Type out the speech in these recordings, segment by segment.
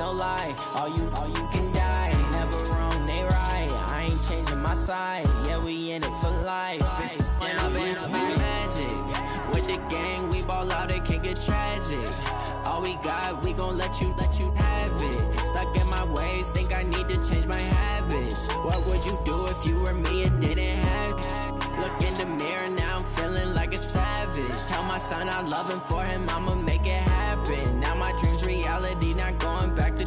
no lie. All you can die. Never wrong, they right. I ain't changing my side. Yeah, we in it for life. And I've been magic. With the gang, we ball out, it can get tragic. All we got, we gon' let you have it. Stuck in my ways, think I need to change my habits. What would you do if you were me and didn't have it? Look in the mirror, now I'm feeling like a savage. Tell my son I love him, for him I'ma make it happen. Now my dream's reality, not going back to.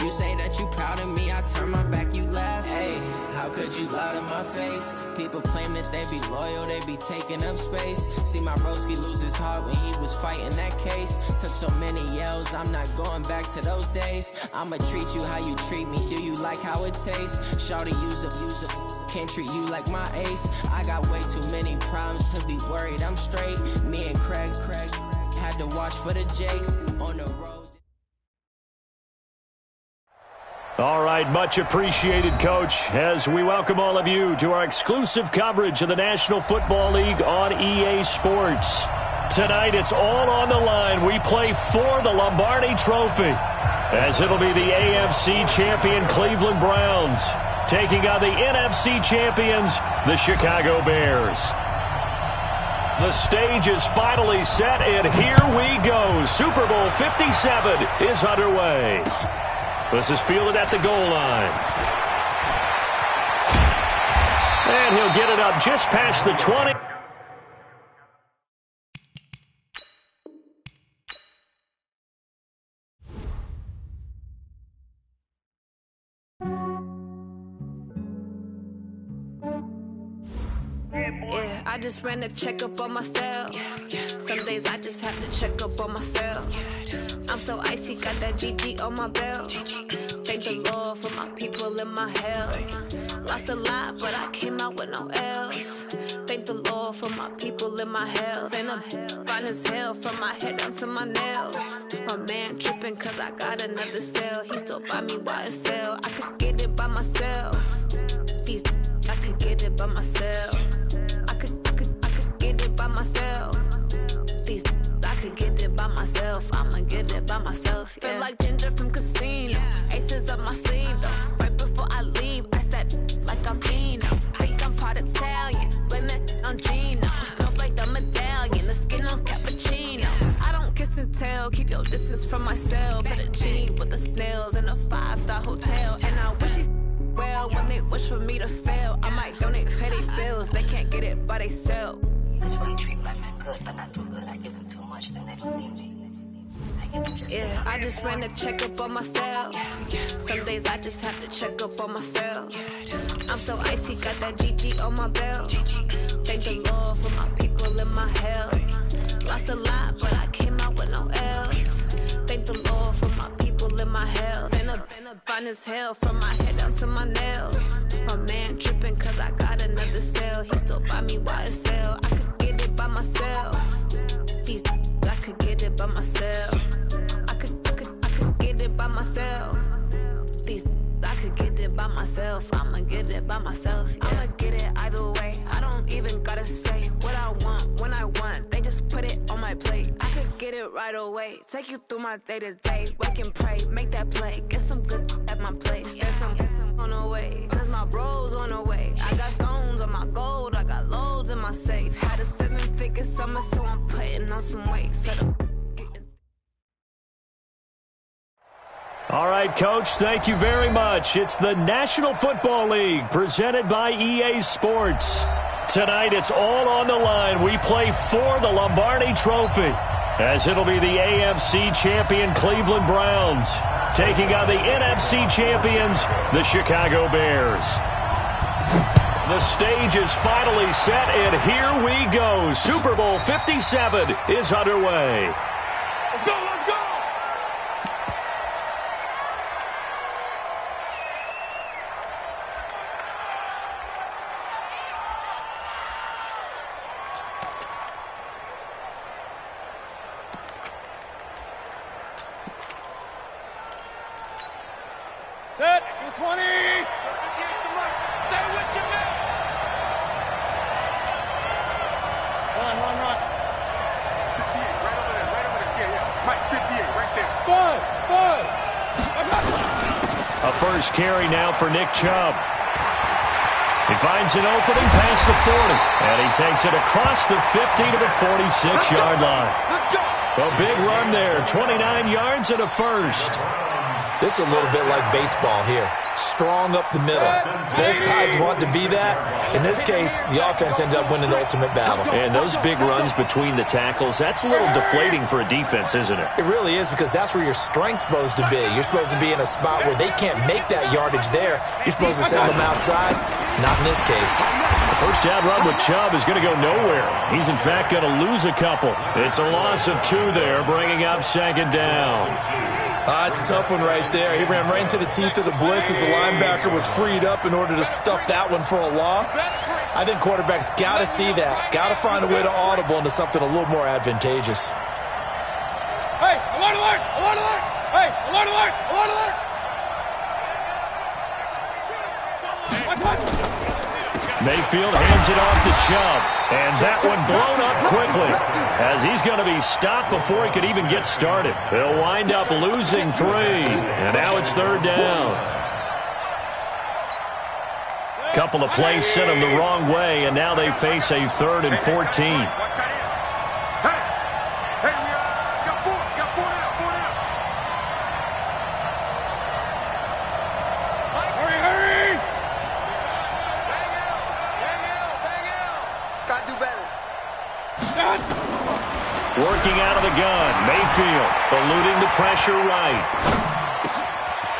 You say that you proud of me, I turn my back, you laugh. Hey, how could you lie to my face? People claim that they be loyal, they be taking up space. See my broski lose his heart when he was fighting that case. Took so many yells, I'm not going back to those days. I'ma treat you how you treat me, do you like how it tastes? Shawty, use up, can't treat you like my ace. I got way too many problems to be worried, I'm straight. Me and Craig had to watch for the Jakes on the road. All right, much appreciated, Coach, as we welcome all of you to our exclusive coverage of the National Football League on EA Sports. Tonight, it's all on the line. We play for the Lombardi Trophy, as it'll be the AFC champion Cleveland Browns taking on the NFC champions, the Chicago Bears. The stage is finally set, and here we go. Super Bowl 57 is underway. This is fielded at the goal line. And he'll get it up just past the 20. Yeah, I just ran a checkup on myself. Some days I just have to check up on myself. I'm so icy, got that GG on my belt. Thank the Lord for my people in my health. Lost a lot, but I came out with no L's. Thank the Lord for my people in my health. And I'm fine as hell from my head down to my nails. My man tripping cause I got another cell. He still buy me YSL. I could get it by myself. These I could get it by myself. I could get it by myself. These I could get it by myself. I'ma get it by myself. Yeah. Feel like Ginger from Casino. Aces up my sleeve though. Right before I leave, I said like I'm Dino. Think I'm part Italian. Blame that on Gino. Snowflake the medallion. The skin on cappuccino. I don't kiss and tell. Keep your distance from myself. Put a genie with the snails in a 5-star hotel. And I wish he's well when they wish for me to fail. I might donate petty bills. They can't get it by they sell. That's why you treat my friend good, but not too good. I give them too much, then they don't need me. Yeah, I just ran a checkup on myself. Some days I just have to check up on myself. I'm so icy, got that GG on my belt. Thank the Lord for my people in my health. Lost a lot, but I came out with no L's. Thank the Lord for my people in my health. And I'm fine as hell from my head down to my nails. My man tripping cause I got another cell. He still buy me YSL. I could get it by myself. These I could get it by myself. I could get it by myself. These I could get it by myself. I'ma get it by myself. Yeah. I'ma get it either way. I don't even gotta say what I want when I want. They just put it on my plate. I could get it right away. Take you through my day to day. Wake and pray, make that play. Get some good at my place. There's some on the way. Cause my bros on the way. I got stones on my gold. I got loads in my safe. Had a 7-figure summer, so I'm putting on some weight. Set up. All right, Coach, thank you very much. It's the National Football League presented by EA Sports. Tonight, it's all on the line. We play for the Lombardi Trophy, as it'll be the AFC champion Cleveland Browns taking on the NFC champions, the Chicago Bears. The stage is finally set, and here we go. Super Bowl 57 is underway. Let's go, let's go! Set, 20. Stay with your man. Run. 58, right over there. Yeah. Mike, 58, right there. Five. A first carry now for Nick Chubb. He finds an opening past the 40, and he takes it across the 50 to the 46-yard line. A big run there, 29 yards and a first. This is a little bit like baseball here. Strong up the middle. Both sides want to be that. In this case, the offense ended up winning the ultimate battle. And those big runs between the tackles, that's a little deflating for a defense, isn't it? It really is, because that's where your strength's supposed to be. You're supposed to be in a spot where they can't make that yardage there. You're supposed to send them outside. Not in this case. The first down run with Chubb is going to go nowhere. He's, in fact, going to lose a couple. It's a loss of 2 there, bringing up second down. It's a tough one right there. He ran right into the teeth of the blitz as the linebacker was freed up in order to stuff that one for a loss. I think quarterbacks got to see that. Got to find a way to audible into something a little more advantageous. Hey, alert, alert, alert, alert. Hey, alert, alert, alert, alert. Mayfield hands it off to Chubb, and that one blown up quickly as he's going to be stopped before he could even get started. They'll wind up losing 3, and now it's third down. Couple of plays sent them the wrong way, and now they face a 3rd and 14. Working out of the gun, Mayfield eluding the pressure right.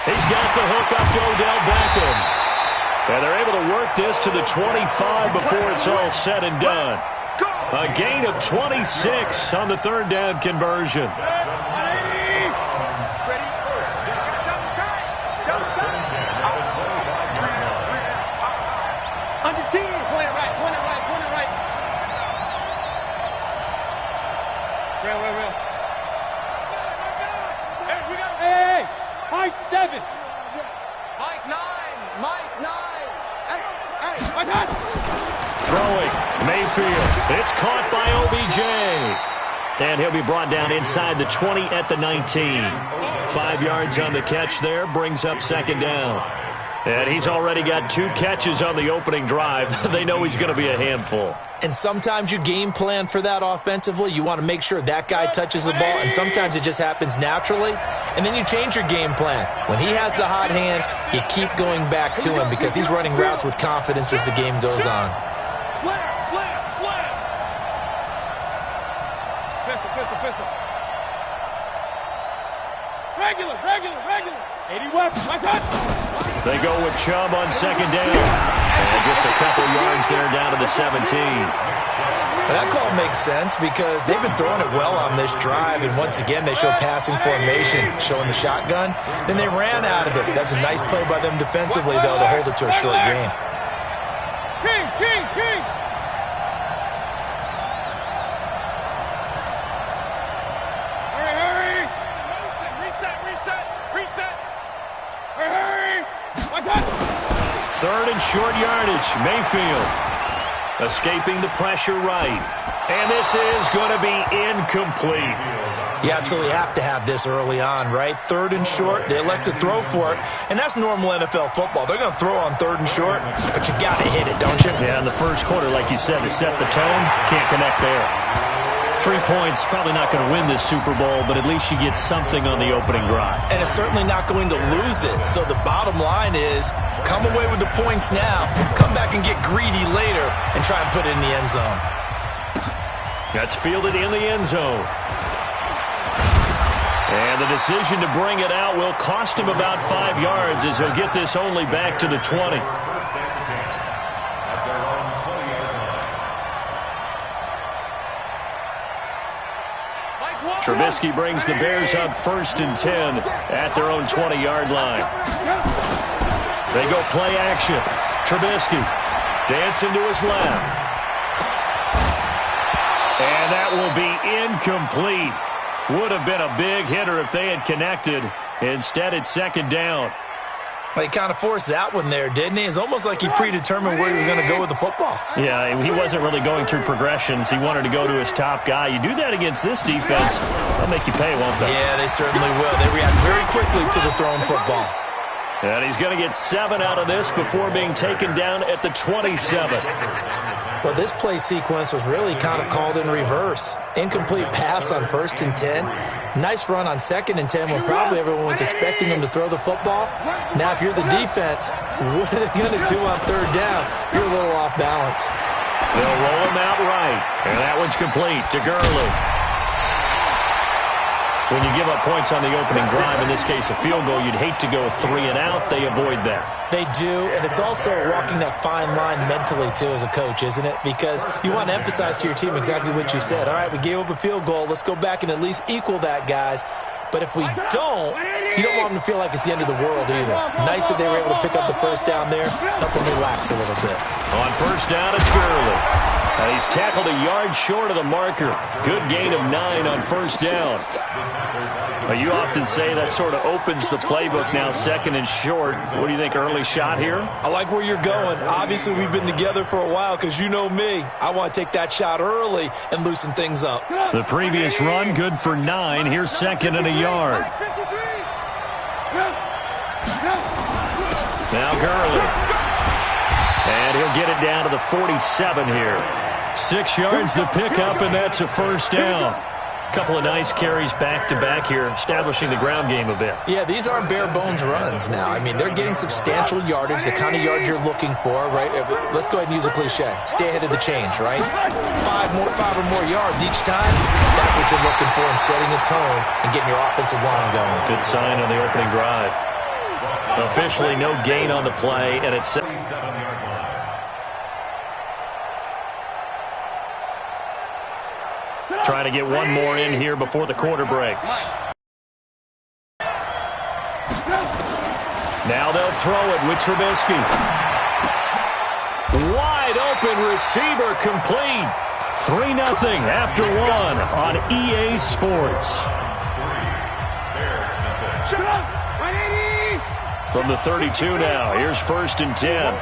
He's got the hook up to Odell Beckham. And they're able to work this to the 25 before it's all said and done. A gain of 26 on the 3rd down conversion. Mike 7. Mike 9. Mike 9. Hey. Throwing, Mayfield. It's caught by OBJ. And he'll be brought down inside the 20 at the 19. 5 yards on the catch there, brings up second down. And he's already got 2 catches on the opening drive. They know he's going to be a handful. And sometimes you game plan for that offensively. You want to make sure that guy touches the ball, and sometimes it just happens naturally. And then you change your game plan. When he has the hot hand, you keep going back to him because he's running routes with confidence as the game goes on. Slam, slam, slam. Pistol, pistol, pistol. Regular. 80 weapons. They go with Chubb on second down. And just a couple yards there down to the 17. That call makes sense because they've been throwing it well on this drive, and once again they show passing formation, showing the shotgun. Then they ran out of it. That's a nice play by them defensively, though, to hold it to a short game. King. Hurry. Reset. Hurry. 3rd and short yardage. Mayfield escaping the pressure right. And this is going to be incomplete. You absolutely have to have this early on, right? 3rd and short, they elect to throw for it, and that's normal NFL football. They're going to throw on 3rd and short, but you got to hit it, don't you? Yeah, in the first quarter, like you said, to set the tone, can't connect there. 3 points, probably not going to win this Super Bowl, but at least you get something on the opening drive. And it's certainly not going to lose it. So the bottom line is, come away with the points now, come back and get greedy later, and try and put it in the end zone. That's fielded in the end zone. And the decision to bring it out will cost him about 5 yards as he'll get this only back to the 20. Trubisky brings the Bears up 1st and 10 at their own 20-yard line. They go play action. Trubisky dancing to his left. And that will be incomplete. Would have been a big hitter if they had connected. Instead, it's second down. Well, he kind of forced that one there, didn't he? It's almost like he predetermined where he was going to go with the football. Yeah, he wasn't really going through progressions. He wanted to go to his top guy. You do that against this defense, they'll make you pay, won't they? Yeah, they certainly will. They react very quickly to the thrown football. And he's going to get 7 out of this before being taken down at the 27. Well, this play sequence was really kind of called in reverse. Incomplete pass on 1st and 10. Nice run on 2nd and 10 when probably everyone was expecting him to throw the football. Now, if you're the defense, what are they going to do on 3rd down? You're a little off balance. They'll roll him out right. And that one's complete to Gurley. When you give up points on the opening drive, in this case a field goal, you'd hate to go 3 and out. They avoid that. They do, and it's also walking that fine line mentally, too, as a coach, isn't it? Because you want to emphasize to your team exactly what you said. All right, we gave up a field goal. Let's go back and at least equal that, guys. But if we don't, you don't want them to feel like it's the end of the world either. Nice that they were able to pick up the 1st down there, help them relax a little bit. On 1st down, it's Gurley. He's tackled a yard short of the marker. Good gain of 9 on 1st down. You often say that sort of opens the playbook now, 2nd and short. What do you think, early shot here? I like where you're going. Obviously, we've been together for a while because you know me. I want to take that shot early and loosen things up. The previous run, good for 9. Here's 2nd and a yard. Now Gurley. And he'll get it down to the 47 here. 6 yards the pickup, and that's a 1st down. Couple of nice carries back-to-back here, establishing the ground game a bit. Yeah, these aren't bare-bones runs now. I mean, they're getting substantial yardage, the kind of yards you're looking for, right? Let's go ahead and use a cliche. Stay ahead of the change, right? 5 or more yards each time, that's what you're looking for in setting a tone and getting your offensive line going. Good sign on the opening drive. Officially no gain on the play, and it's 77-yard line. Trying to get one more in here before the quarter breaks. Now they'll throw it with Trubisky. Wide open receiver complete. 3-0 after 1 on EA Sports. From the 32 now, here's 1st and 10.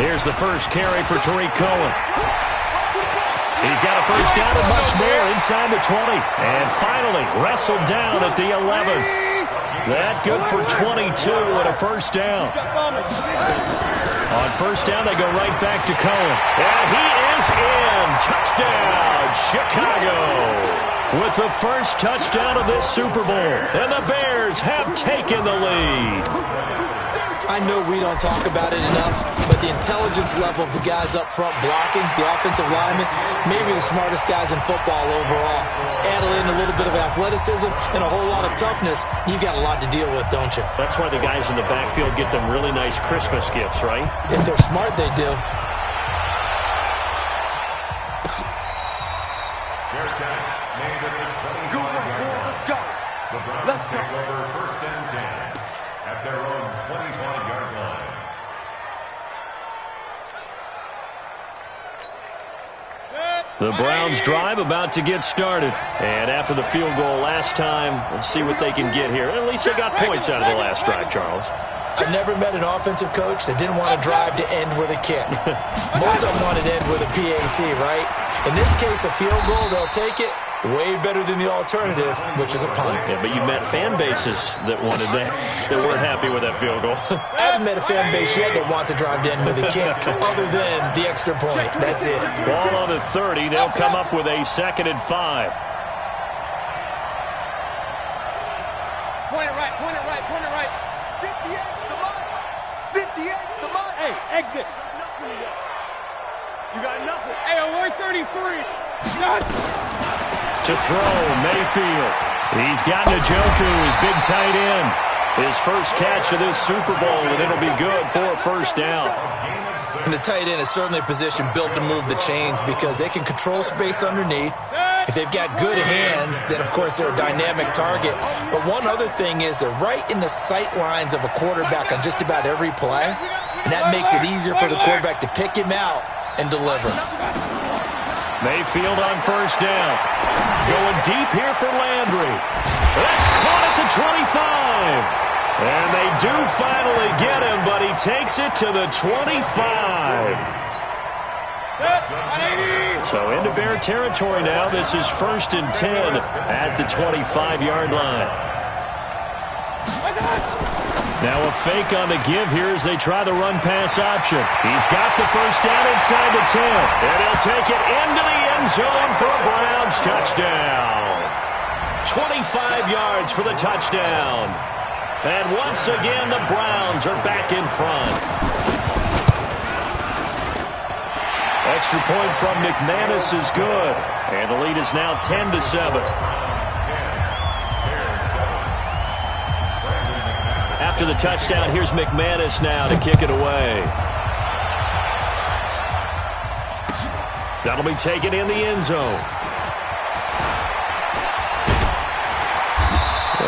Here's the first carry for Tariq Cohen. He's got a 1st down and much more inside the 20. And finally wrestled down at the 11. That good for 22 and a 1st down. On 1st down, they go right back to Cohen. And he is in. Touchdown, Chicago. With the first touchdown of this Super Bowl. And the Bears have taken the lead. I know we don't talk about it enough, but the intelligence level of the guys up front blocking, the offensive linemen, maybe the smartest guys in football overall. Add in a little bit of athleticism and a whole lot of toughness, you've got a lot to deal with, don't you? That's why the guys in the backfield get them really nice Christmas gifts, right? If they're smart, they do. Let's go. Over 1st and 10 at their own 25-yard line. The Browns drive about to get started. And after the field goal last time, we'll see what they can get here. At least they got points out of the last drive, Charles. I never met an offensive coach that didn't want to drive to end with a kick. Most of them wanted to end with a PAT, right? In this case, a field goal, they'll take it. Way better than the alternative, which is a punt. Yeah, but you met fan bases that wanted that weren't happy with that field goal. I haven't met a fan base yet that wants to drive to end with a kick, other than the extra point. That's it. Ball on the 30. They'll come up with a 2nd and 5. Point it right, point it right, point it right. 58 to mine. 58 to mine. Hey, exit. You got nothing. Hey, Aloy 33. Done. To throw, Mayfield. He's got Njoku, his big tight end. His first catch of this Super Bowl, and it'll be good for a 1st down. And the tight end is certainly a position built to move the chains because they can control space underneath. If they've got good hands, then, of course, they're a dynamic target. But one other thing is they're right in the sight lines of a quarterback on just about every play, and that makes it easier for the quarterback to pick him out and deliver. Mayfield on 1st down. Going deep here for Landry. That's caught at the 25. And they do finally get him, but he takes it to the 25. So into Bear territory now. This is 1st and 10 at the 25-yard line. Now a fake on the give here as they try the run-pass option. He's got the first down inside the 10. And he'll take it into the end zone for a Browns touchdown. 25 yards for the touchdown. And once again, the Browns are back in front. Extra point from McManus is good. And the lead is now 10-7. After the touchdown, here's McManus now to kick it away. That'll be taken in the end zone.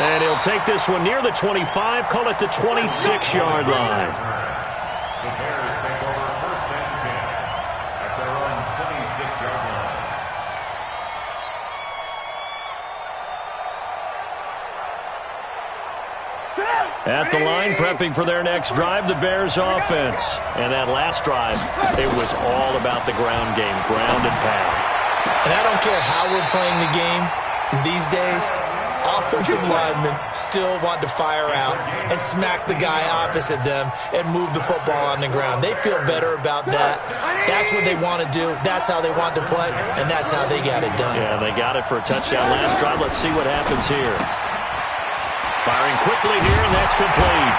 And he'll take this one near the 25, call it the 26-yard line. The Bears take over 1st and 10 at their own 26-yard line. At the line, prepping for their next drive, the Bears offense. And that last drive, it was all about the ground game, ground and pound. And I don't care how we're playing the game these days, offensive linemen still want to fire out and smack the guy opposite them and move the football on the ground. They feel better about that. That's what they want to do. That's how they want to play, and that's how they got it done. Yeah, they got it for a touchdown last drive. Let's see what happens here. Firing quickly here, and that's complete.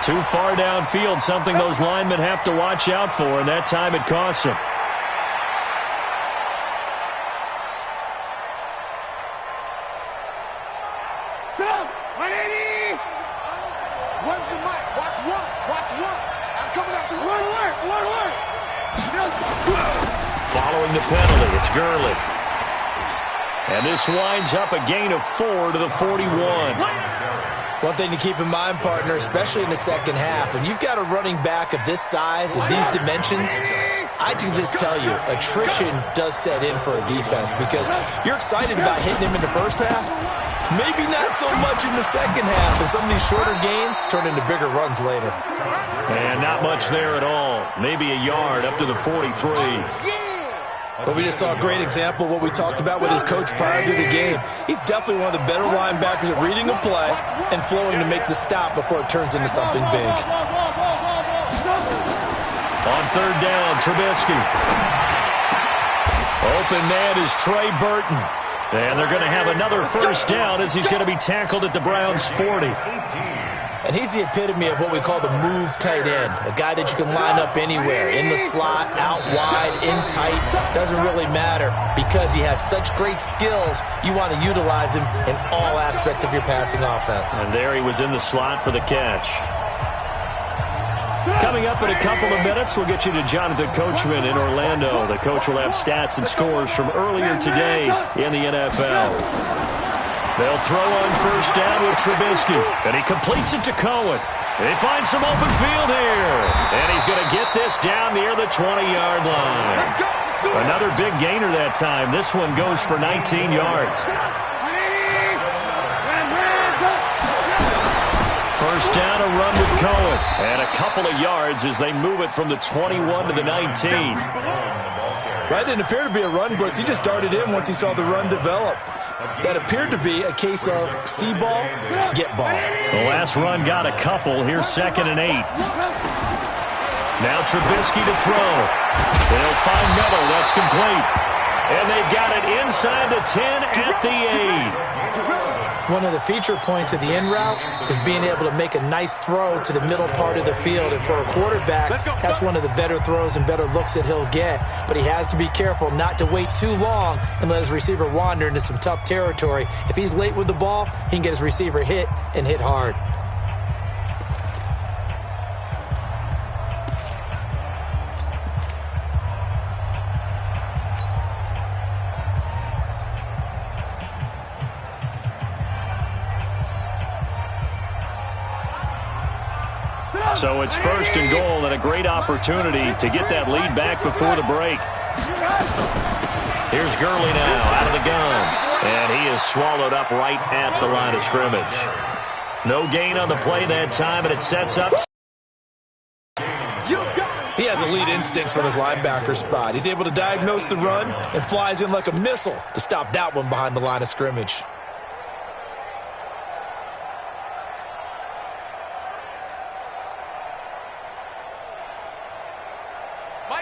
Too far downfield, something those linemen have to watch out for, and that time it costs them. Following the penalty, it's Gurley. And this winds up a gain of 4 to the 41. One thing to keep in mind, partner, especially in the second half, when you've got a running back of this size and these dimensions, I can just tell you, attrition does set in for a defense because you're excited about hitting him in the first half. Maybe not so much in the second half, and some of these shorter gains turn into bigger runs later. And not much there at all. Maybe a yard up to the 43. But we just saw a great example of what we talked about with his coach prior to the game. He's definitely one of the better linebackers at reading a play and flowing to make the stop before it turns into something big. On third down, Trubisky. Open man is Trey Burton. And they're going to have another first down as he's going to be tackled at the Browns' 40. And he's the epitome of what we call the move tight end, a guy that you can line up anywhere, in the slot, out wide, in tight, doesn't really matter because he has such great skills. You want to utilize him in all aspects of your passing offense. And there he was in the slot for the catch. Coming up in a couple of minutes, we'll get you to Jonathan Coachman in Orlando. The coach will have stats and scores from earlier today in the NFL. They'll throw on first down with Trubisky, and he completes it to Cohen. They find some open field here, and he's going to get this down near the 20-yard line. Another big gainer that time. This one goes for 19 yards. First down, a run with Cohen, and a couple of yards as they move it from the 21 to the 19. Right, didn't appear to be a run blitz. He just darted in once he saw the run develop. That appeared to be a case of see ball, get ball. The last run got a couple. Here's 2nd and 8. Now Trubisky to throw. They'll find Meadow. That's complete. And they've got it inside the 10 at the 8. One of the feature points of the in route is being able to make a nice throw to the middle part of the field. And for a quarterback, that's one of the better throws and better looks that he'll get. But he has to be careful not to wait too long and let his receiver wander into some tough territory. If he's late with the ball, he can get his receiver hit and hit hard. So it's 1st and goal and a great opportunity to get that lead back before the break. Here's Gurley now out of the gun. And he is swallowed up right at the line of scrimmage. No gain on the play that time, and it sets up. He has elite instincts from his linebacker spot. He's able to diagnose the run and flies in like a missile to stop that one behind the line of scrimmage.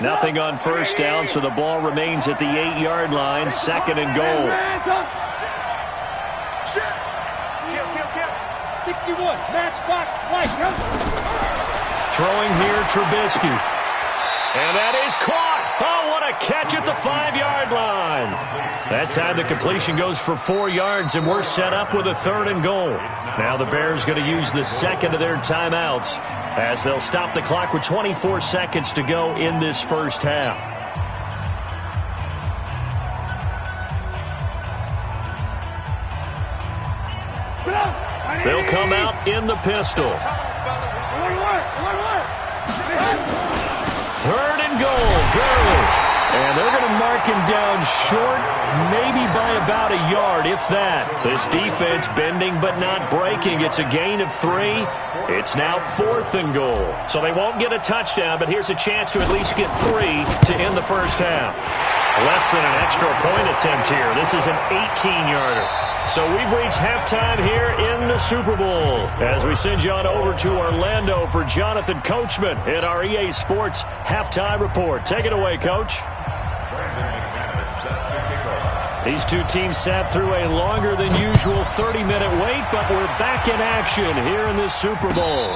Nothing on first down, so the ball remains at the 8-yard line, 2nd and goal. 61, matchbox, right. Throwing here, Trubisky. And that is caught. Oh, what a catch at the 5-yard line. That time the completion goes for 4 yards, and we're set up with a 3rd and goal. Now the Bears going to use the second of their timeouts as they'll stop the clock with 24 seconds to go in this first half. They'll come out in the pistol. 3rd and goal, Gurley. And they're going to mark him down short, maybe by about a yard, if that. This defense bending but not breaking. It's a gain of 3. It's now 4th and goal. So they won't get a touchdown, but here's a chance to at least get 3 to end the first half. Less than an extra point attempt here. This is an 18-yarder. So we've reached halftime here in the Super Bowl as we send you on over to Orlando for Jonathan Coachman in our EA Sports Halftime Report. Take it away, Coach. These two teams sat through a longer than usual 30-minute wait, but we're back in action here in this Super Bowl.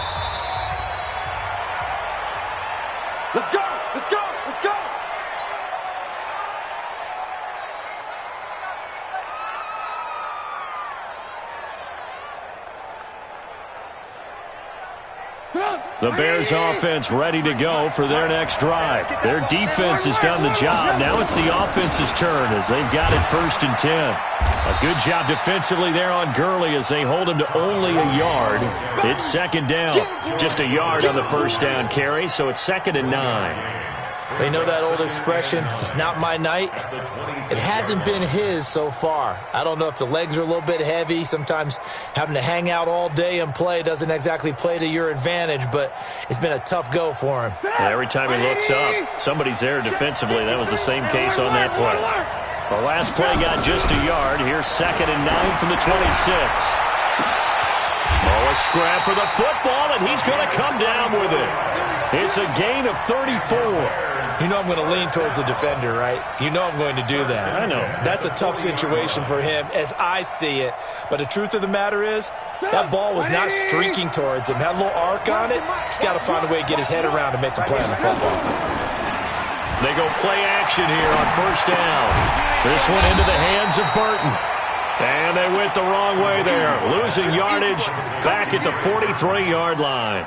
Let's go! Let's go! Let's go! The Bears offense ready to go for their next drive. Their defense has done the job. Now it's the offense's turn as they've got it 1st and 10. A good job defensively there on Gurley as they hold him to only a yard. It's 2nd down. Just a yard on the first down carry, so it's 2nd and 9. They know that old expression, it's not my night. It hasn't been his so far. I don't know if the legs are a little bit heavy. Sometimes having to hang out all day and play doesn't exactly play to your advantage, but it's been a tough go for him. Every time he looks up, somebody's there defensively. That was the same case on that play. The last play got just a yard. Here's 2nd and 9 from the 26. Oh, a scrap for the football, and he's going to come down with it. It's a gain of 34. You know I'm going to lean towards the defender, right? You know I'm going to do that. I know. That's a tough situation for him as I see it. But the truth of the matter is, that ball was not streaking towards him. Had a little arc on it. He's got to find a way to get his head around to make a play on the football. They go play action here on 1st down. This one into the hands of Burton. And they went the wrong way there. Losing yardage back at the 43-yard line.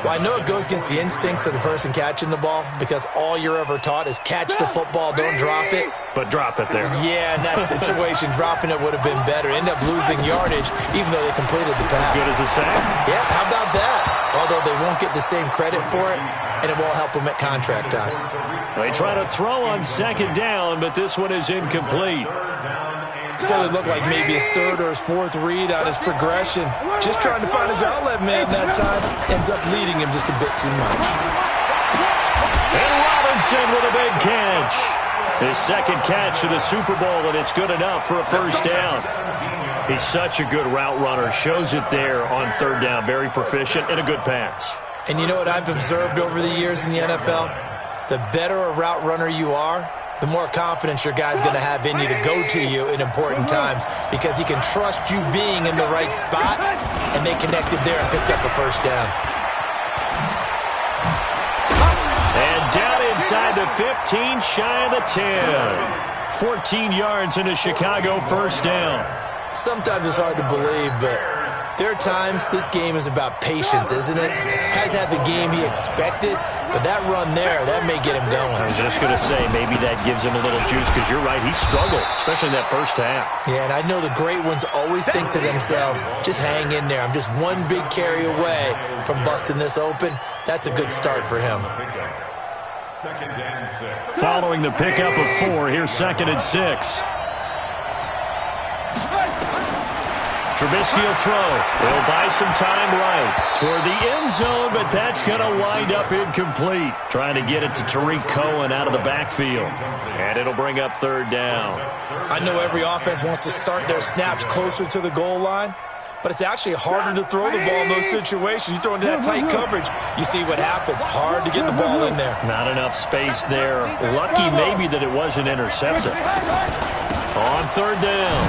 Well, I know it goes against the instincts of the person catching the ball because all you're ever taught is catch the football, don't drop it. But drop it there. Yeah, in that situation, dropping it would have been better. End up losing yardage even though they completed the pass. As good as a sack? Yeah, how about that? Although they won't get the same credit for it, and it won't help them at contract time. They try to throw on 2nd down, but this one is incomplete. Certainly looked like maybe his 3rd or his 4th read on his progression. Just trying to find his outlet man that time. Ends up leading him just a bit too much. And Robinson with a big catch. His 2nd catch of the Super Bowl, and it's good enough for a 1st down. He's such a good route runner. Shows it there on 3rd down. Very proficient and a good pass. And you know what I've observed over the years in the NFL? The better a route runner you are, the more confidence your guy's going to have in you to go to you in important times because he can trust you being in the right spot, and they connected there and picked up a 1st down. And down inside the 15, shy of the 10. 14 yards in a Chicago 1st down. Sometimes it's hard to believe, but there are times this game is about patience, isn't it? Has had the game he expected, but that run there, that may get him going. I was just going to say, maybe that gives him a little juice because you're right, he struggled, especially in that first half. Yeah, and I know the great ones always think to themselves, just hang in there. I'm just one big carry away from busting this open. That's a good start for him. Following the pickup of 4, here's 2nd and 6. Trubisky will throw. He'll buy some time right toward the end zone, but that's going to wind up incomplete. Trying to get it to Tariq Cohen out of the backfield. And it'll bring up third down. I know every offense wants to start their snaps closer to the goal line, but it's actually harder to throw the ball in those situations. You throw into that tight coverage, you see what happens. Hard to get the ball in there. Not enough space there. Lucky maybe that it wasn't intercepted. On third down,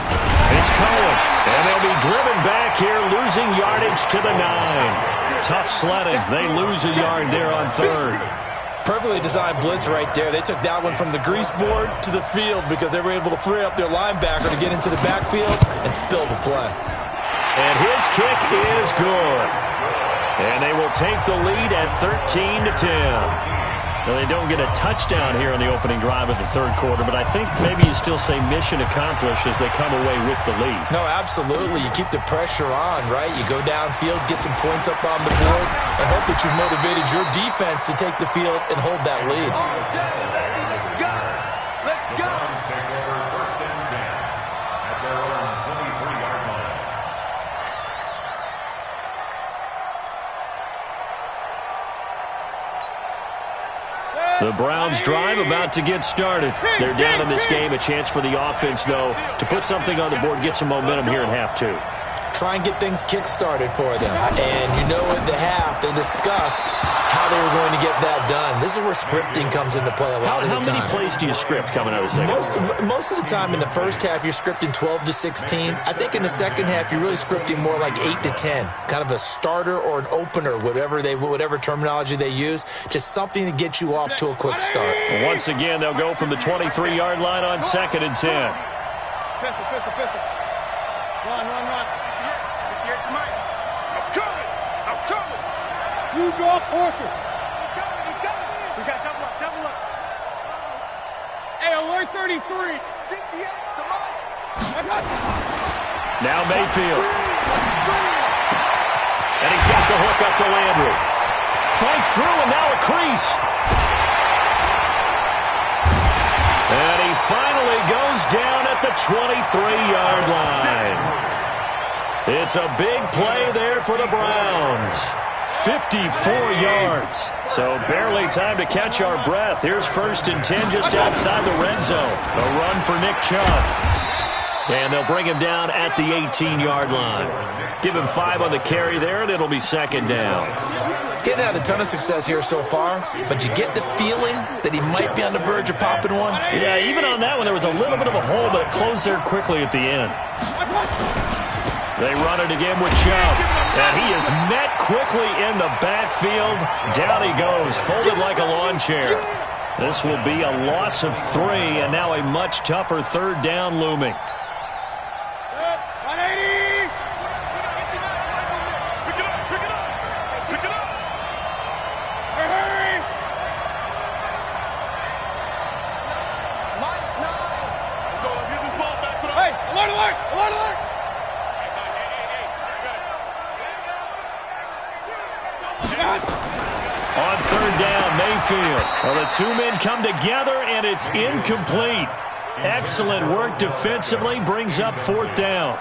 it's Cohen, and they'll be driven back here, losing yardage to the 9. Tough sledding. They lose a yard there on third. Perfectly designed blitz right there. They took that one from the grease board to the field because they were able to free up their linebacker to get into the backfield and spill the play. And his kick is good. And they will take the lead at 13-10. Now, they don't get a touchdown here on the opening drive of the third quarter, but I think maybe you still say mission accomplished as they come away with the lead. No, absolutely. You keep the pressure on, right? You go downfield, get some points up on the board, and hope that you motivated your defense to take the field and hold that lead. Let's go. Browns take over first and 10 at their own 23-yard line. The Browns drive about to get started. They're down in this game. A chance for the offense, though, to put something on the board, get some momentum here in half two. Try and get things kick-started for them. And you know at the half, they discussed how they were going to get that done. This is where scripting comes into play a lot of the time. How many plays do you script coming out of the second? Most of the time in the first half, you're scripting 12 to 16. I think in the second half, you're really scripting more like 8 to 10. Kind of a starter or an opener, whatever terminology they use. Just something to get you off to a quick start. Once again, they'll go from the 23-yard line on 2nd and 10. Pistol. Run. You draw Porter. He's coming. We got double up. Hey, alert 33. 58, the money. Now Mayfield. And he's got the hook up to Landry. Fights through and now a crease. And he finally goes down at the 23-yard line. It's a big play there for the Browns. 54 yards. So barely time to catch our breath. Here's 1st and 10 just outside the red zone. A run for Nick Chubb. And they'll bring him down at the 18-yard line. Give him 5 on the carry there, and it'll be 2nd down. Getting had a ton of success here so far, but you get the feeling that he might be on the verge of popping one. Yeah, even on that one, there was a little bit of a hole, but it closed there quickly at the end. They run it again with Chubb, and he is met quickly in the backfield. Down he goes, folded like a lawn chair. This will be a loss of 3, and now a much tougher 3rd down looming. 180. Pick it up. Hurry. Let's get this ball back. Hey, alert. On 3rd down, Mayfield. Well, the 2 men come together, and it's incomplete. Excellent work defensively, brings up 4th down.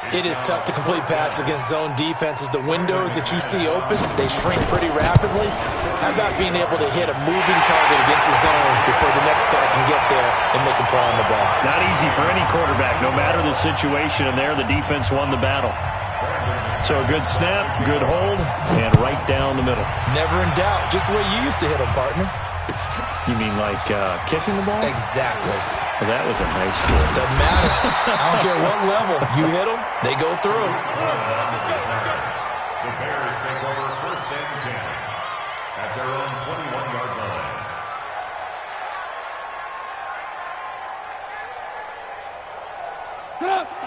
It is tough to complete passes against zone defenses. The windows that you see open, they shrink pretty rapidly. How about being able to hit a moving target against a zone before the next guy can get there and make a play on the ball? Not easy for any quarterback, no matter the situation, and there the defense won the battle. So a good snap, good hold, and right down the middle. Never in doubt. Just the way you used to hit them, partner. You mean like kicking the ball? Exactly. Well, that was a nice score. Doesn't matter. I don't care what level. You hit them, they go through. The Bears take over 1st and 10 at their own 21-yard line.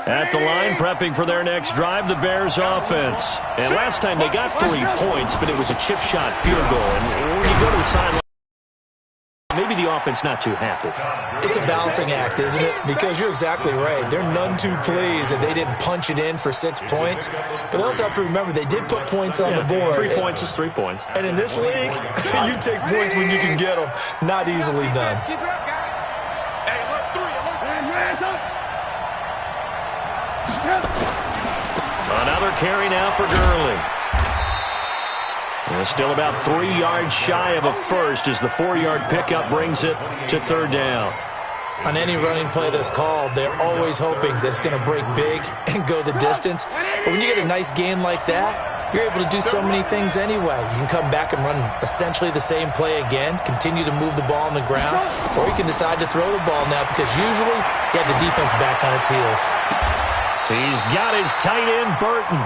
At the line, prepping for their next drive, the Bears offense. And last time they got 3 points, but it was a chip shot field goal. And when you go to the sideline, maybe the offense not too happy. It's a balancing act, isn't it? Because you're exactly right. They're none too pleased that they didn't punch it in for 6 points. But they also have to remember they did put points on the board. 3 points is 3 points. And in this league, you take points when you can get them. Not easily done. Keep it up, guys. Hey, alert 3. Hands up. Another carry now for Gurley. Still about 3 yards shy of a first as the 4-yard pickup brings it to third down. On any running play that's called, they're always hoping that it's going to break big and go the distance. But when you get a nice gain like that, you're able to do so many things anyway. You can come back and run essentially the same play again, continue to move the ball on the ground, or you can decide to throw the ball now because usually you have the defense back on its heels. He's got his tight end, Burton.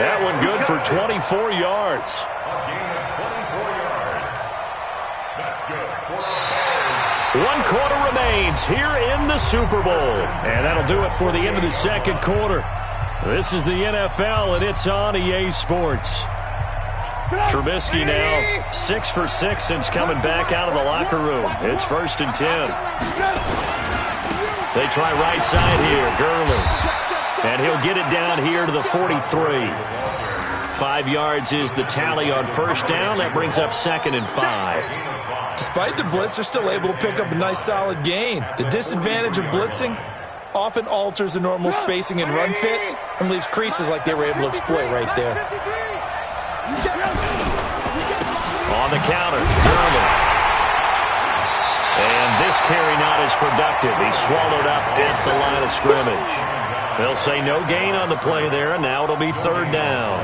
That one good for 24 yards. One quarter remains here in the Super Bowl. And that'll do it for the end of the second quarter. This is the NFL, and it's on EA Sports. Trubisky now 6 for 6 since coming back out of the locker room. It's 1st and 10. They try right side here, Gurley. And he'll get it down here to the 43. 5 yards is the tally on first down. That brings up 2nd and 5. Despite the blitz, they're still able to pick up a nice solid gain. The disadvantage of blitzing often alters the normal spacing and run fits and leaves creases like they were able to exploit right there. On the counter, Gurley. And this carry not as productive. He's swallowed up at the line of scrimmage. They'll say no gain on the play there, and now it'll be 3rd down.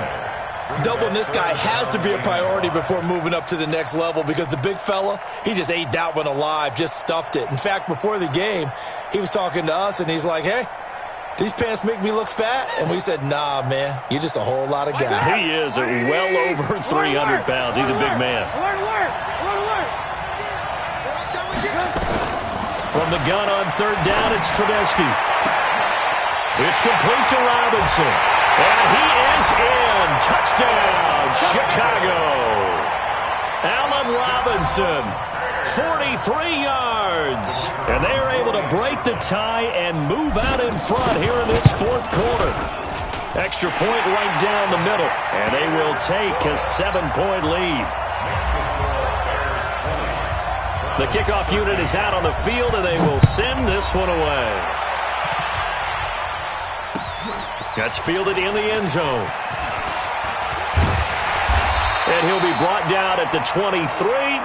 Doubling this guy has to be a priority before moving up to the next level because the big fella, he just ate that one alive, just stuffed it. In fact, before the game, he was talking to us, and he's like, hey, these pants make me look fat? And we said, nah, man, you're just a whole lot of guy. He is well over 300 pounds. He's a big man. From the gun on 3rd down, it's Trubisky. It's complete to Robinson. And he is in. Touchdown, Chicago. Allen Robinson, 43 yards. And they are able to break the tie and move out in front here in this 4th quarter. Extra point right down the middle. And they will take a 7-point lead. The kickoff unit is out on the field, and they will send this one away. That's fielded in the end zone. And he'll be brought down at the 23,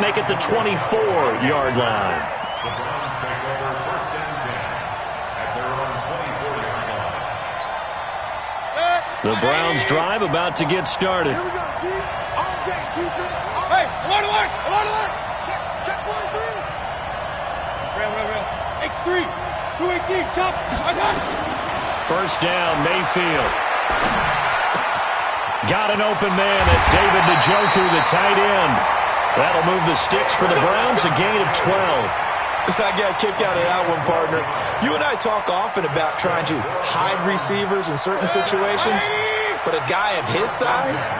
make it the 24-yard line. The Browns take over 1st and 10 at their own 24-yard line. The Browns drive about to get started. Here we go, D. All day, defense. Hey, alert, alert, alert, alert. Check 1-3. X3, 218, chop. I got it. 1st down, Mayfield. Got an open man. That's David Njoku, the tight end. That'll move the sticks for the Browns, a gain of 12. I got a kick out of that one, partner. You and I talk often about trying to hide receivers in certain situations, but a guy of his size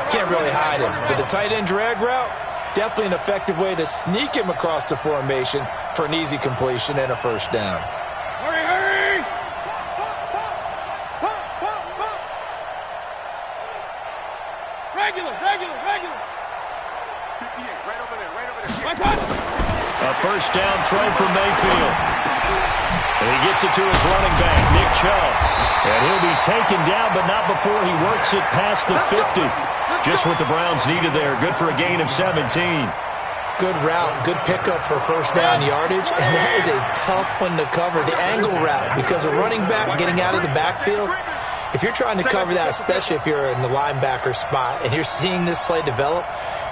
can't really hide him. But the tight end drag route, definitely an effective way to sneak him across the formation for an easy completion and a 1st down. Hurry, hurry. Regular. 58, right over there. My God. A 1st down throw from Mayfield. And he gets it to his running back, Nick Chubb. And he'll be taken down, but not before he works it past the 50. Just what the Browns needed there. Good for a gain of 17. Good route, good pickup for 1st down yardage, and that is a tough one to cover, the angle route, because a running back getting out of the backfield, if you're trying to cover that, especially if you're in the linebacker spot and you're seeing this play develop,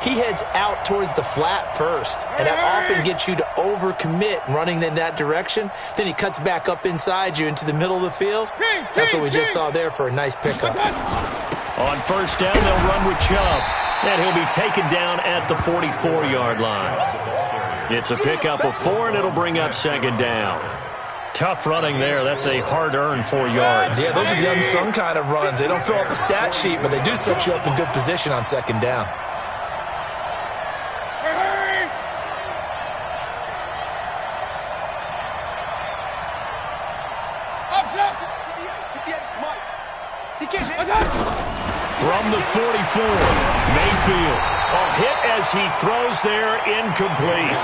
he heads out towards the flat first, and that often gets you to overcommit running in that direction. Then he cuts back up inside you into the middle of the field. That's what we just saw there for a nice pickup. On 1st down, they'll run with Chubb, and he'll be taken down at the 44-yard line. It's a pickup of 4, and it'll bring up 2nd down. Tough running there. That's a hard-earned 4 yards. Yeah, those are the unsung kind of runs. They don't fill up the stat sheet, but they do set you up in good position on 2nd down. From the 44, Mayfield. A hit as he throws there, incomplete.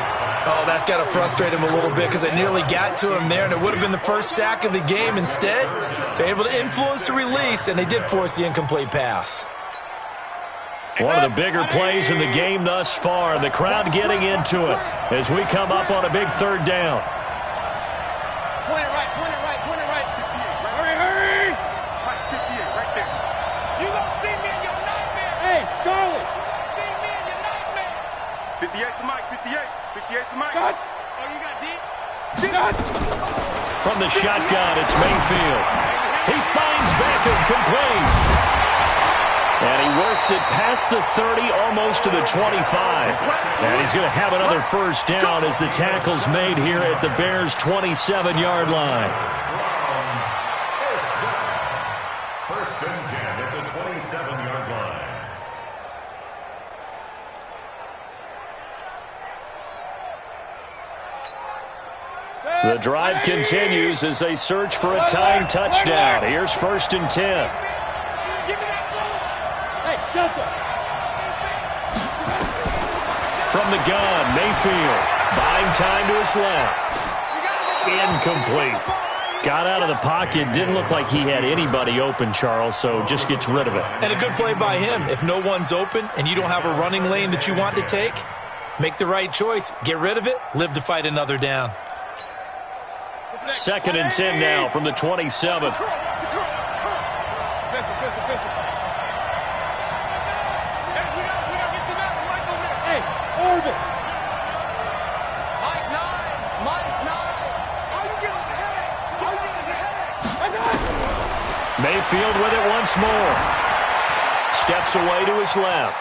Oh, that's got to frustrate him a little bit because they nearly got to him there, and it would have been the first sack of the game. Instead, they're able to influence the release, and they did force the incomplete pass. One of the bigger plays in the game thus far. The crowd getting into it as we come up on a big third down. Point it right. Hurry. Right, 58, right there. You gonna see me in your nightmare. Hey, Charlie. See me in your nightmare. 58 to Mike, 58 to Mike. Cut. Oh, you got deep? From the shotgun, it's Mayfield. He finds Beckham complete. And he works it past the 30, almost to the 25. And he's going to have another first down as the tackle's made here at the Bears' 27-yard line. First and 10 at the 27-yard line. The drive continues as they search for a tying touchdown. Here's first and 10. From the gun, Mayfield buying time to his left. Incomplete. Got out of the pocket. Didn't look like he had anybody open, Charles, so just gets rid of it. And a good play by him. If no one's open and you don't have a running lane that you want to take, make the right choice. Get rid of it. Live to fight another down. Second and 10 now from the 27. Mayfield with it once more. Steps away to his left.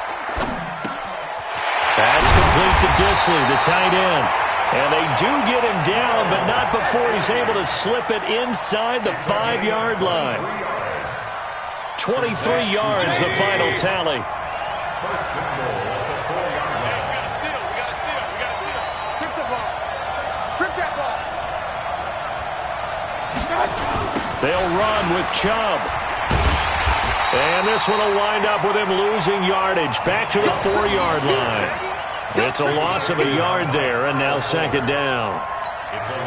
That's complete to Dissly, the tight end. And they do get him down, but not before he's able to slip it inside the 5-yard line. 23 yards, the final tally. First and goal at the 4-yard line. We got to seal. Strip the ball. Strip that ball. They'll run with Chubb. And this one will wind up with him losing yardage. Back to the 4-yard line. It's a loss of a yard there, and now second down.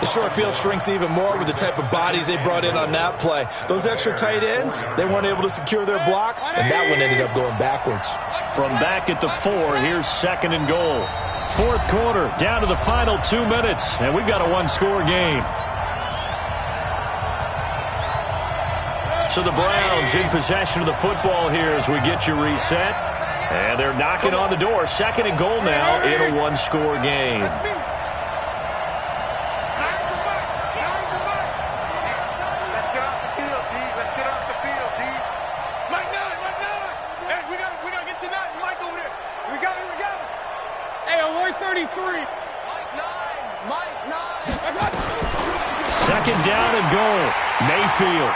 The short field shrinks even more with the type of bodies they brought in on that play. Those extra tight ends, they weren't able to secure their blocks, and that one ended up going backwards. From back at the 4, here's second and goal. Fourth quarter, down to the final 2 minutes, and we've got a one-score game. So the Browns in possession of the football here as we get you reset. And they're knocking on the door. Second and goal now in a one-score game. Let's get off the field, D. Mike 9. Hey, we got to get to 9. Mike over there. We got it. Hey, alert 33. Mike 9. Second down and goal. Mayfield.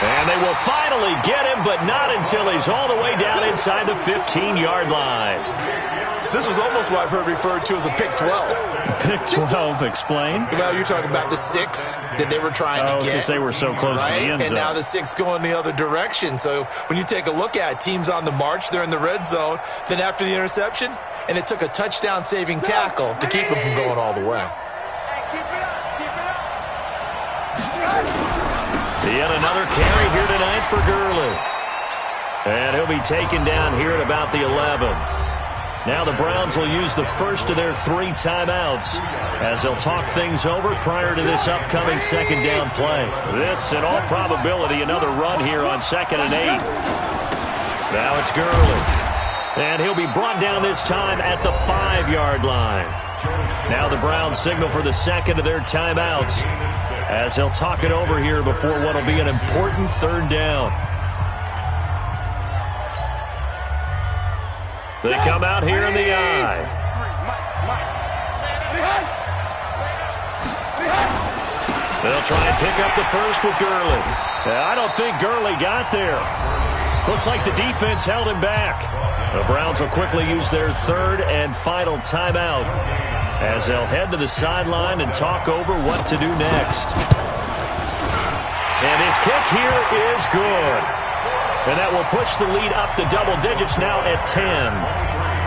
And they will finally get him, but not until he's all the way down inside the 15-yard line. This was almost what I've heard referred to as a pick 12. Pick 12, explain. Well, you're talking about the 6 that they were trying to get. Because they were so close to the end zone. And now the 6 going the other direction. So when you take a look at teams on the march, they're in the red zone. Then after the interception, and it took a touchdown-saving tackle to keep them from going all the way. Yet another carry here tonight for Gurley. And he'll be taken down here at about the 11. Now the Browns will use the first of their 3 timeouts as they'll talk things over prior to this upcoming second down play. This, in all probability, another run here on 2nd and 8. Now it's Gurley. And he'll be brought down this time at the 5-yard line. Now the Browns signal for the second of their timeouts as they'll talk it over here before what will be an important third down. They come out here in the eye. They'll try and pick up the first with Gurley. I don't think Gurley got there. Looks like the defense held him back. The Browns will quickly use their third and final timeout as they'll head to the sideline and talk over what to do next. his kick here is good. And that will push the lead up to double digits now at 10.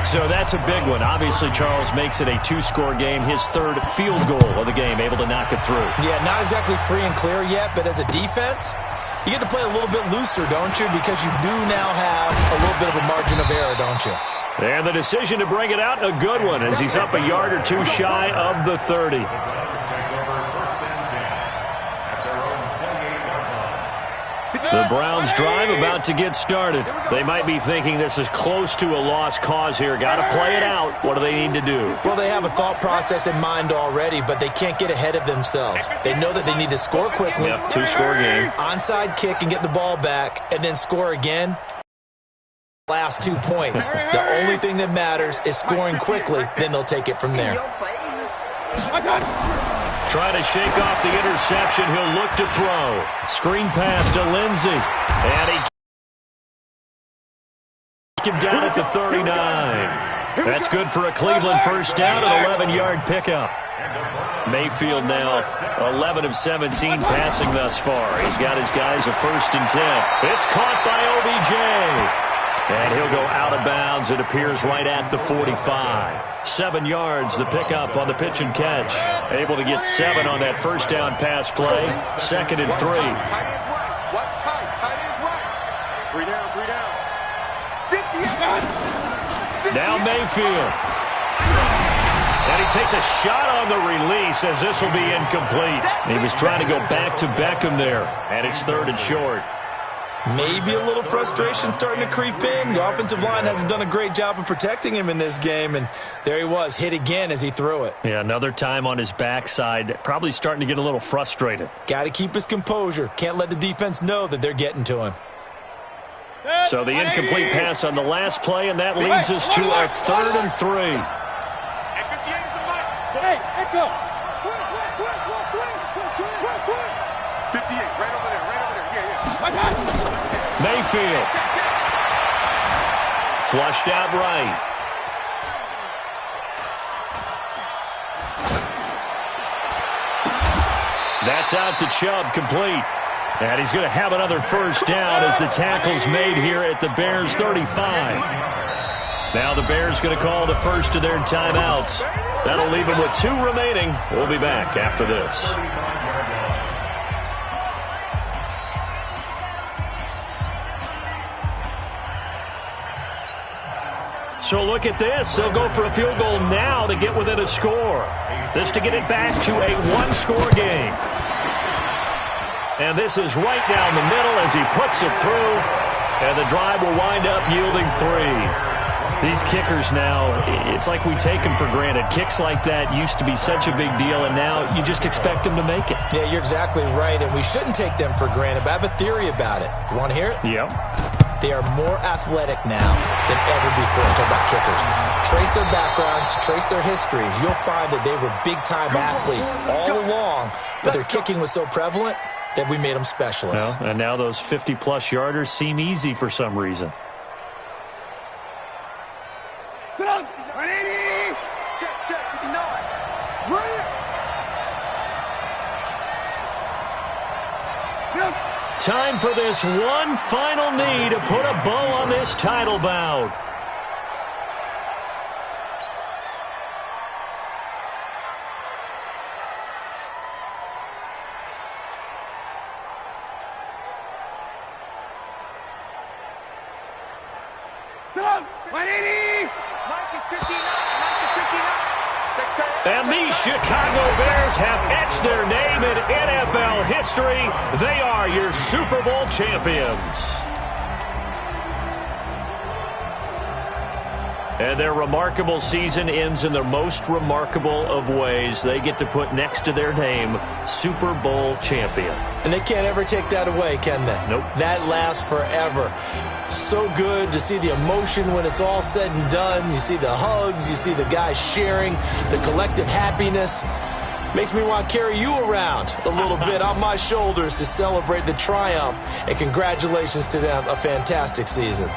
So that's a big one. Obviously, Charles makes it a two-score game. His third field goal of the game, able to knock it through. Yeah, not exactly free and clear yet, but as a defense, you get to play a little bit looser, don't you? Because you do now have a little bit of a margin of error, don't you? And the decision to bring it out, a good one, as he's up a yard or two shy of the 30. The Browns drive about to get started. They might be thinking this is close to a lost cause here. Got to play it out. What do they need to do? Well, they have a thought process in mind already, but they can't get ahead of themselves. They know that they need to score quickly. Yep, two-score game. Onside kick and get the ball back, and then score again. Last 2 points. The only thing that matters is scoring quickly, then they'll take it from there. Trying to shake off the interception. He'll look to throw. Screen pass to Lindsey. And he kicked him down at the 39. That's good for a Cleveland first down, an 11-yard pickup. Mayfield now 11 of 17 passing thus far. He's got his guys a 1st and 10. It's caught by OBJ. And he'll go out of bounds. It appears right at the 45. 7 yards, the pickup on the pitch and catch. Able to get 7 on that first down pass play. 2nd and 3. Tight is right. What's tight? Tight is right. 3 down. 58. Now Mayfield. And he takes a shot on the release as this will be incomplete. He was trying to go back to Beckham there. And it's 3rd and short. Maybe a little frustration starting to creep in. The offensive line hasn't done a great job of protecting him in this game, and there he was, hit again as he threw it. Yeah, another time on his backside, probably starting to get a little frustrated. Got to keep his composure. Can't let the defense know that they're getting to him. So the incomplete pass on the last play, and that leads us to a 3rd and 3. Hey, Echo. 58, right over there, yeah. Mayfield. Flushed out right. That's out to Chubb, complete. And he's going to have another first down as the tackle's made here at the Bears' 35. Now the Bears going to call the first of their timeouts. That'll leave them with 2 remaining. We'll be back after this. So look at this. They'll go for a field goal now to get within a score. This to get it back to a 1-score game. And this is right down the middle as he puts it through. And the drive will wind up yielding 3. These kickers now, it's like we take them for granted. Kicks like that used to be such a big deal, and now you just expect them to make it. Yeah, you're exactly right, and we shouldn't take them for granted, but I have a theory about it. You want to hear it? Yep. They are more athletic now than ever before. Talk about kickers. Trace their backgrounds, trace their histories. You'll find that they were big-time athletes all along, but their kicking was so prevalent that we made them specialists. Well, and now those 50-plus yarders seem easy for some reason. Get up! 180! Check, 59. Right. Time for this one final knee to put a bow on this title bout. Get up! 180! Mike is 59. Mike is 59. And these Chicago Bears have etched their name in NFL history. They are your Super Bowl champions. And their remarkable season ends in the most remarkable of ways. They get to put next to their name, Super Bowl champion. And they can't ever take that away, can they? Nope. That lasts forever. So good to see the emotion when it's all said and done. You see the hugs, you see the guys sharing, the collective happiness. Makes me want to carry you around a little bit on my shoulders to celebrate the triumph. And congratulations to them, a fantastic season.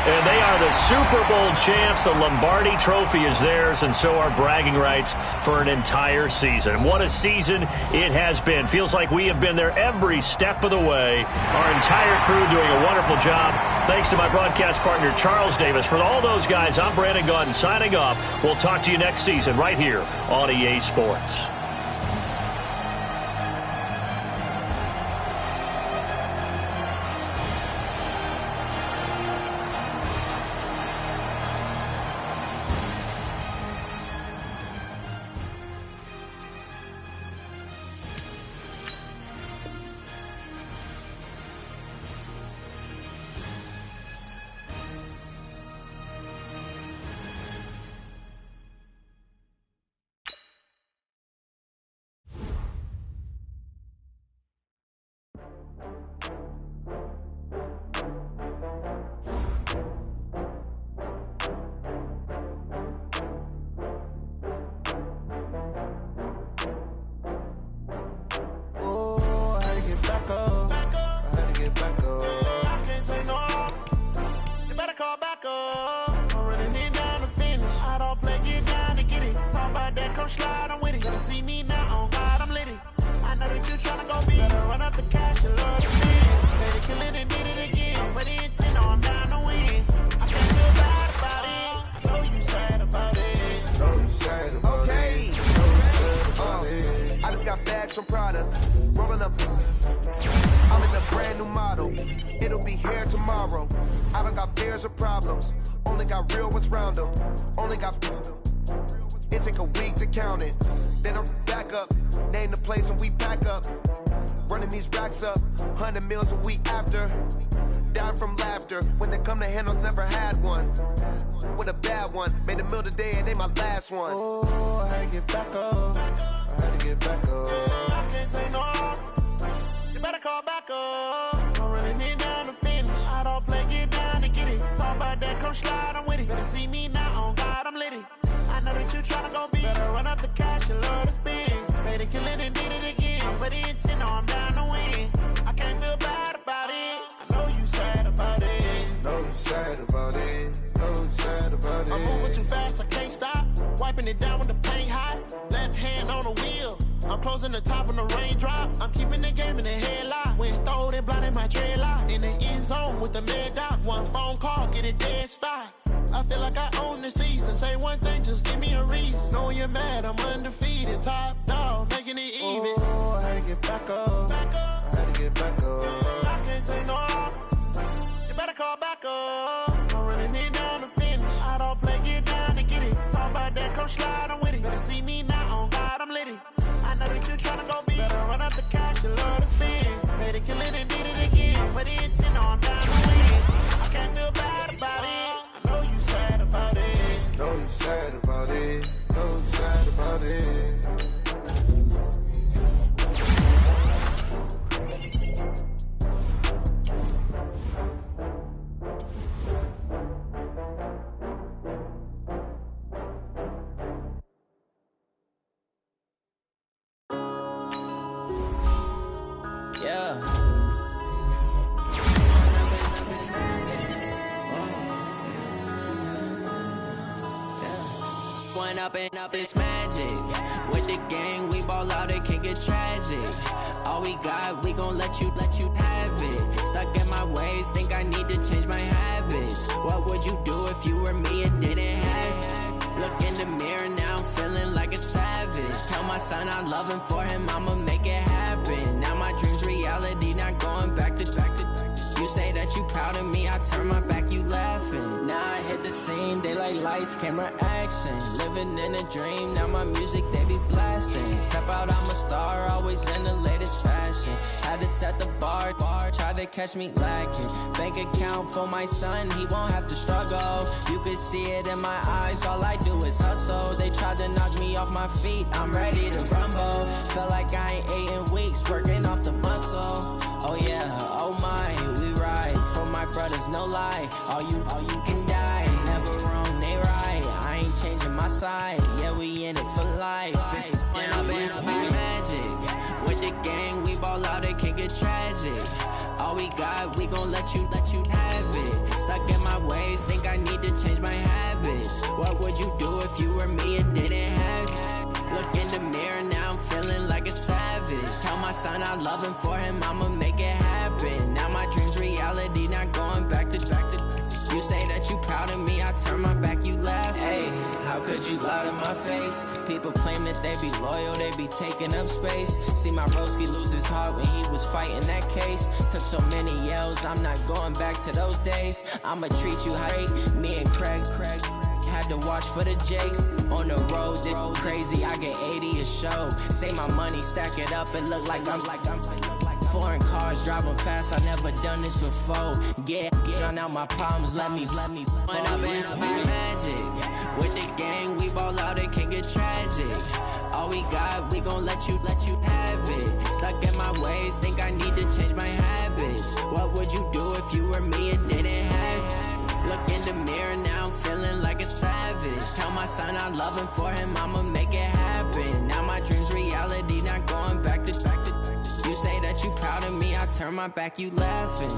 And they are the Super Bowl champs. The Lombardi Trophy is theirs, and so are bragging rights for an entire season. What a season it has been. Feels like we have been there every step of the way. Our entire crew doing a wonderful job. Thanks to my broadcast partner, Charles Davis. For all those guys, I'm Brandon Gaudin signing off. We'll talk to you next season right here on EA Sports. Up this magic with the gang, we ball out, it can get tragic. All we got, we gon' let you have it. Stuck in my ways, think I need to change my habits. What would you do if you were me and didn't have it? Look in the mirror now, I'm feeling like a savage. Tell my son I love him, for him I'ma make it happen. Now my dream's reality, not going back to. You say that you proud of me, I turn my back, you laughing. Now I hit the scene, they like lights, camera, action. Living in a dream, now my music, they be blasting. Step out, I'm a star, always in the latest fashion. Had to set the bar, try to catch me lacking. Bank account for my son, he won't have to struggle. You could see it in my eyes, all I do is hustle. They tried to knock me off my feet, I'm ready to rumble. Felt like I ain't ate in weeks, working off the muscle. Oh yeah, oh my, we ride for my brothers, no lie. All you can die, never wrong, they right. I ain't changing my side, yeah, we in it for life. And I've been magic with the gang, we ball out, it can get tragic. All we got, we gon' let you have it. Stuck in my ways, if you were me and didn't have it? Look in the mirror, now I'm feeling like a savage. Tell my son I love him, for him I'ma make it happen. Now my dream's reality, not going back to. You say that you proud of me, I turn my back, you laugh. Hey, how could you lie to my face? People claim that they be loyal, they be taking up space. See my broski lose his heart when he was fighting that case. Took so many yells, I'm not going back to those days. I'ma treat you hate. Me and Craig had to watch for the Jakes. On the road, this crazy, I get 80 a show. Say my money, stack it up, it look like I'm foreign cars, driving fast, I never done this before. Drown out my problems, let me When I've been magic. With the gang, we ball out, it can get tragic. All we got, we gon' let you have it. Stuck in my ways, think I need to change my habits. What would you do if you were me and didn't have it? Look in the mirror, now I'm feeling like a savage. Tell my son I love him, for him I'ma make it happen. Now my dream's reality, not going back to. You say that you proud of me, I turn my back, you laughing.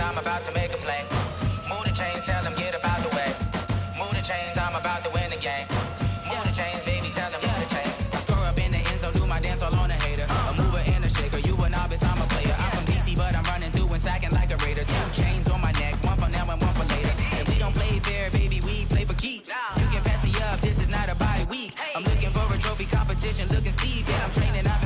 I'm about to make a play. Move the chains, tell them get about the way. Move the chains, I'm about to win the game. Move the chains, baby, tell them move the chains. I score up in the end zone, do my dance all on a hater. A mover and a shaker, you a novice, I'm a player. I'm from DC, but I'm running through and sacking like a raider. 2 chains on my neck, one for now and one for later. And we don't play fair, baby, we play for keeps. You can pass me up, this is not a bye week. I'm looking for a trophy competition, looking steep. Yeah, I'm training up